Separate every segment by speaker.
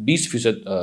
Speaker 1: 20%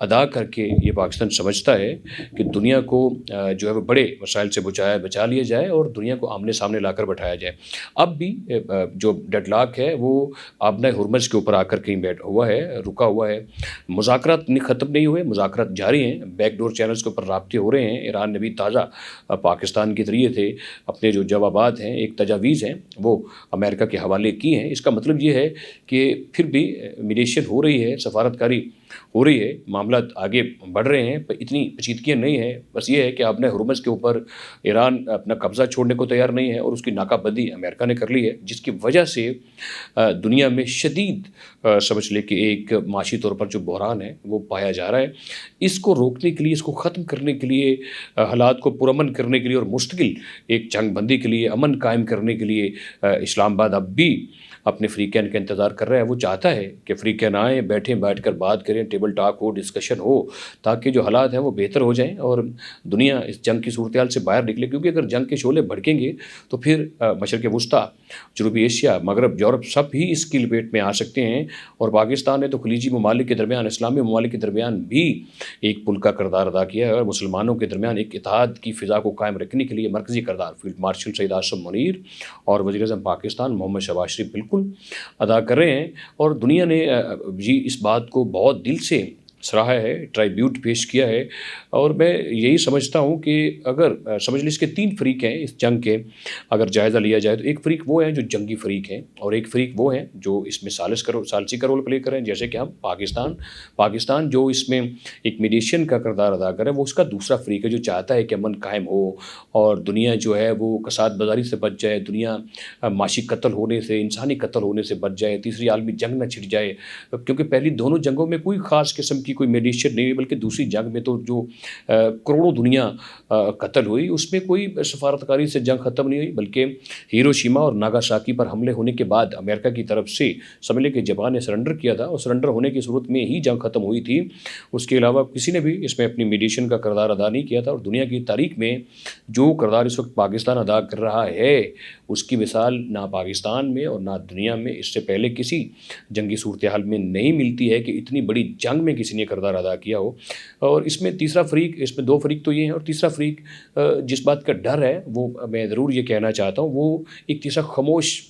Speaker 1: ادا کر کے یہ پاکستان سمجھتا ہے کہ دنیا کو جو ہے وہ بڑے مسائل سے بچا لیا جائے اور دنیا کو آمنے سامنے لا کر بٹھایا جائے۔ اب بھی جو ڈیڈ لاک ہے وہ آبنۂ ہرمز کے اوپر آ کر کہیں بیٹھا ہوا ہے، رکا ہوا ہے۔ مذاکرات ختم نہیں ہوئے، مذاکرات جاری ہیں، بیک ڈور چینلز کے اوپر رابطے ہو رہے ہیں۔ ایران نے بھی تازہ پاکستان کے ذریعے سے اپنے جو جوابات ہیں، ایک تجاویز ہیں، وہ امریکہ کے حوالے کی ہیں۔ اس کا مطلب یہ ہے کہ پھر بھی میڈیشن ہو رہی ہے، سفارتکاری ہو رہی ہے، معاملات آگے بڑھ رہے ہیں، پر اتنی پیچیدگیاں نہیں ہیں۔ بس یہ ہے کہ آبنۂ ہرمز کے اوپر ایران اپنا قبضہ چھوڑنے کو تیار نہیں ہے اور اس کی ناکہ بندی امریکہ نے کر لی ہے، جس کی وجہ سے دنیا میں شدید سمجھ لے کہ ایک معاشی طور پر جو بحران ہے وہ پایا جا رہا ہے۔ اس کو روکنے کے لیے، اس کو ختم کرنے کے لیے، حالات کو پرامن کرنے کے لیے اور مستقل ایک جنگ بندی کے لیے، امن قائم کرنے کے لیے اسلام آباد اب بھی اپنے فریقین کا انتظار کر رہا ہے۔ وہ چاہتا ہے کہ فریقین آئیں، بیٹھ کر بات کریں، ٹیبل ٹاک ہو، ڈسکشن ہو، تاکہ جو حالات ہیں وہ بہتر ہو جائیں اور دنیا اس جنگ کی صورتحال سے باہر نکلے۔ کیونکہ اگر جنگ کے شعلے بھڑکیں گے تو پھر مشرق وسطیٰ، جنوبی ایشیا، مغرب، یورپ سب ہی اس کی لپیٹ میں آ سکتے ہیں، اور پاکستان نے تو خلیجی ممالک کے درمیان، اسلامی ممالک کے درمیان بھی ایک پل کا کردار ادا کیا ہے، اور مسلمانوں کے درمیان ایک اتحاد کی فضا کو قائم رکھنے کے لیے مرکزی کردار فیلڈ مارشل سعید عاصم منیر اور وزیر اعظم پاکستان محمد شہباز شریف بالکل ادا کر رہے ہیں۔ اور دنیا نے بھی اس بات کو بہت دل سے سراہا ہے، ٹرائیبیوٹ پیش کیا ہے، اور میں یہی سمجھتا ہوں کہ اگر سمجھ لیں اس کے 3 فریق ہیں اس جنگ کے، اگر جائزہ لیا جائے تو ایک فریق وہ ہیں جو جنگی فریق ہیں، اور ایک فریق وہ ہیں جو اس میں ثالثی کا رول پلے کریں، جیسے کہ ہم پاکستان جو اس میں ایک میڈیشن کا کردار ادا کرے، وہ اس کا دوسرا فریق ہے جو چاہتا ہے کہ امن قائم ہو اور دنیا جو ہے وہ کساد بازاری سے بچ جائے، دنیا معاشی قتل ہونے سے، انسانی قتل ہونے سے بچ جائے، تیسری عالمی جنگ نہ چھڑ جائے۔ کیونکہ پہلی دونوں جنگوں میں کوئی خاص قسم کی کوئی میڈیشن نہیں ہوئی، بلکہ دوسری جنگ میں تو جو کروڑوں دنیا قتل ہوئی، اس میں کوئی سفارتکاری سے جنگ ختم نہیں ہوئی، بلکہ ہیروشیما اور ناگاساکی پر حملے ہونے کے بعد امریکہ کی طرف سے سمجھ لیں کہ جاپان نے سرنڈر کیا تھا، اور سرنڈر ہونے کی صورت میں ہی جنگ ختم ہوئی تھی۔ اس کے علاوہ کسی نے بھی اس میں اپنی میڈیشن کا کردار ادا نہیں کیا تھا، اور دنیا کی تاریخ میں جو کردار اس وقت پاکستان ادا کر رہا ہے، اس کی مثال نہ پاکستان میں اور نہ دنیا میں اس سے پہلے کسی جنگی صورتحال میں نہیں ملتی ہے کہ اتنی بڑی جنگ میں کسی نے کردار ادا کیا ہو۔ اور اس میں تیسرا فریق، اس میں 2 فریق تو یہ ہیں، اور تیسرا فریق جس بات کا ڈر ہے وہ میں ضرور یہ کہنا چاہتا ہوں، وہ ایک تیسرا خاموش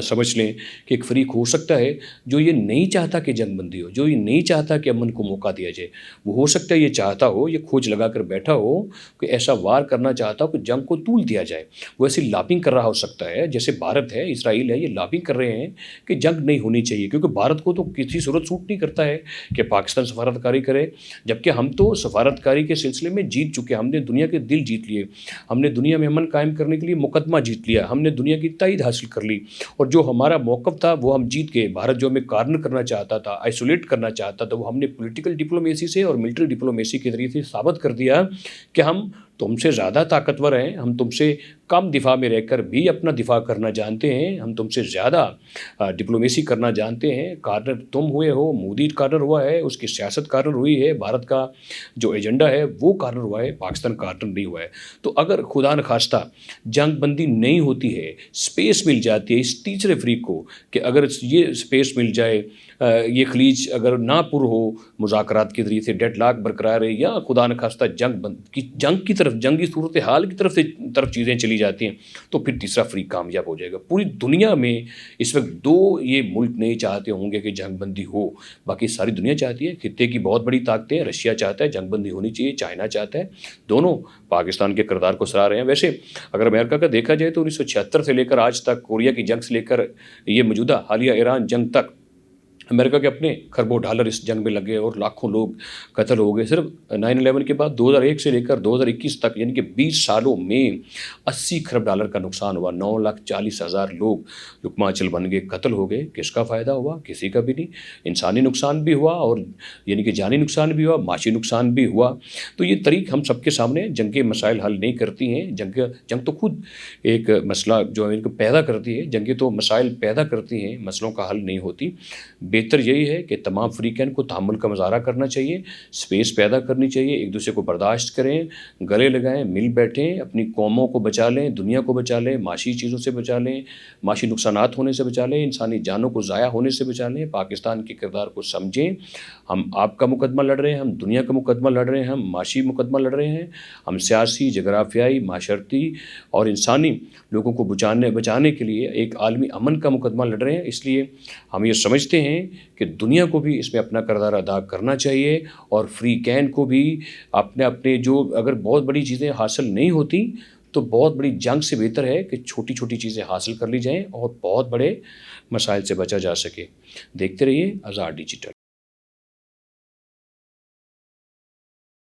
Speaker 1: سمجھ لیں کہ ایک فریق ہو سکتا ہے جو یہ نہیں چاہتا کہ جنگ بندی ہو، جو یہ نہیں چاہتا کہ امن کو موقع دیا جائے۔ وہ ہو سکتا ہے یہ چاہتا ہو، یہ کھوج لگا کر بیٹھا ہو کہ ایسا وار کرنا چاہتا ہو کہ جنگ کو طول دیا جائے۔ وہ ایسی لابنگ کر رہا ہو سکتا ہے، جیسے بھارت ہے، اسرائیل ہے، یہ لابنگ کر رہے ہیں کہ جنگ نہیں ہونی چاہیے، کیونکہ بھارت کو تو کسی صورت سوٹ نہیں کرتا ہے کہ پاکستان سفارتکاری کرے، جبکہ ہم تو سفارتکاری کے سلسلے میں جیت چکے، ہم نے دنیا کے دل جیت لیے، ہم نے دنیا میں امن قائم کرنے کے لیے مقدمہ جیت لیا، ہم نے دنیا کی تائید حاصل کر لی، اور جو ہمارا موقف تھا وہ ہم جیت گئے۔ بھارت جو ہمیں کارنر کرنا چاہتا تھا، آئسولیٹ کرنا چاہتا تھا، وہ ہم نے پولیٹیکل ڈپلومیسی سے اور ملٹری ڈپلومیسی کے ذریعے سے ثابت کر دیا کہ ہم تم سے زیادہ طاقتور ہیں، ہم تم سے کم دفاع میں رہ کر بھی اپنا دفاع کرنا جانتے ہیں، ہم تم سے زیادہ ڈپلومیسی کرنا جانتے ہیں۔ کارنر تم ہوئے ہو، مودی کارنر ہوا ہے، اس کی سیاست کارنر ہوئی ہے، بھارت کا جو ایجنڈا ہے وہ کارنر ہوا ہے، پاکستان کارنر نہیں ہوا ہے۔ تو اگر خدا نخواستہ جنگ بندی نہیں ہوتی ہے، اسپیس مل جاتی ہے اس تیسرے فریق کو کہ اگر یہ اسپیس مل جائے، یہ خلیج اگر نہ پر ہو مذاکرات کے ذریعے سے، ڈیڈ لاک برقرار ہے، یا خدا نخواستہ جنگ کی طرف، جنگی صورتحال کی طرف چیزیں چلی جاتی ہیں، تو پھر تیسرا فریق کامیاب ہو جائے گا۔ پوری دنیا میں اس وقت 2 یہ ملک نہیں چاہتے ہوں گے کہ جنگ بندی ہو، باقی ساری دنیا چاہتی ہے۔ خطے کی بہت بڑی طاقتیں، رشیا چاہتا ہے جنگ بندی ہونی چاہیے، چائنا چاہتا ہے، دونوں پاکستان کے کردار کو سراہ رہے ہیں۔ ویسے اگر امریکہ کا دیکھا جائے تو 1976 سے لے کر آج تک، کوریا کی جنگ سے لے کر یہ موجودہ حالیہ ایران جنگ تک، امریکہ کے اپنے کھربوں ڈالر اس جنگ میں لگے اور لاکھوں لوگ قتل ہو گئے۔ صرف 9/11 کے بعد 2001 سے لے کر 2021 تک، یعنی کہ 20 سالوں میں 80 کھرب ڈالر کا نقصان ہوا، 9,40,000 لوگ یکماچل بن گئے، قتل ہو گئے۔ کس کا فائدہ ہوا؟ کسی کا بھی نہیں۔ انسانی نقصان بھی ہوا، اور یعنی کہ جانی نقصان بھی ہوا، معاشی نقصان بھی ہوا۔ تو یہ طریق ہم سب کے سامنے ہے۔ جنگ کے مسائل حل نہیں کرتی ہیں، جنگ تو خود ایک مسئلہ جو ہے ان کو پیدا کرتی ہے، جنگیں تو مسائل پیدا کرتی ہیں، مسئلوں کا حل نہیں ہوتی۔ بہتر یہی ہے کہ تمام فریقین کو تحمل کا مظاہرہ کرنا چاہیے، اسپیس پیدا کرنی چاہیے، ایک دوسرے کو برداشت کریں، گلے لگائیں، مل بیٹھیں، اپنی قوموں کو بچا لیں، دنیا کو بچا لیں، معاشی چیزوں سے بچا لیں، معاشی نقصانات ہونے سے بچا لیں، انسانی جانوں کو ضائع ہونے سے بچا لیں، پاکستان کے کردار کو سمجھیں۔ ہم آپ کا مقدمہ لڑ رہے ہیں، ہم دنیا کا مقدمہ لڑ رہے ہیں، ہم معاشی مقدمہ لڑ رہے ہیں، ہم سیاسی، جغرافیائی، معاشرتی اور انسانی لوگوں کو بچانے کے لیے ایک عالمی امن کا مقدمہ لڑ رہے ہیں۔ اس لیے ہم یہ سمجھتے ہیں کہ دنیا کو بھی اس میں اپنا کردار ادا کرنا چاہیے، اور فری کین کو بھی اپنے جو اگر بہت بڑی چیزیں حاصل نہیں ہوتی تو بہت بڑی جنگ سے بہتر ہے کہ چھوٹی چھوٹی چیزیں حاصل کر لی جائیں اور بہت بڑے مسائل سے بچا جا سکے۔ دیکھتے رہیے آزاد ڈیجیٹل۔